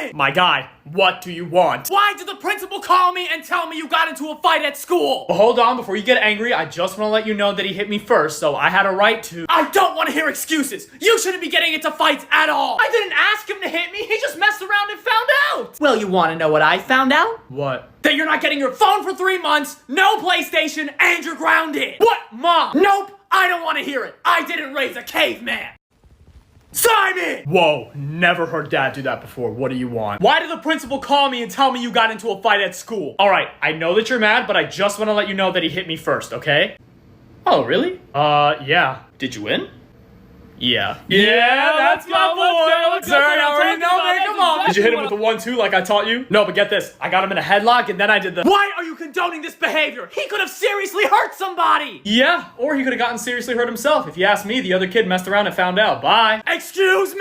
Simon! My guy, what do you want? Why did the principal call me and tell me you got into a fight at school? Well, hold on, before you get angry, I just want to let you know that he hit me first, so I had a right to. I don't want to hear excuses! You shouldn't be getting into fights at all! I didn't ask him to hit me, he just messed around and found out! Well, you want to know what I found out? What? That you're not getting your phone for 3 months, no PlayStation, and you're grounded! What, Mom? Nope, I don't want to hear it! I didn't raise a caveman! Simon! Whoa, never heard Dad do that before. What do you want? Why did the principal call me and tell me you got into a fight at school? Alright, I know that you're mad, but I just want to let you know that he hit me first, okay? Oh, really? Yeah. Did you win? Yeah. Yeah, that's my boy! Sir, I already know, man, come on! Did you hit him with the 1-2 like I taught you? No, but get this. I got him in a headlock and then I did the— Why are you condoning this behavior? He could have seriously hurt somebody! Yeah, or he could have gotten seriously hurt himself. If you ask me, the other kid messed around and found out. Bye. Excuse me!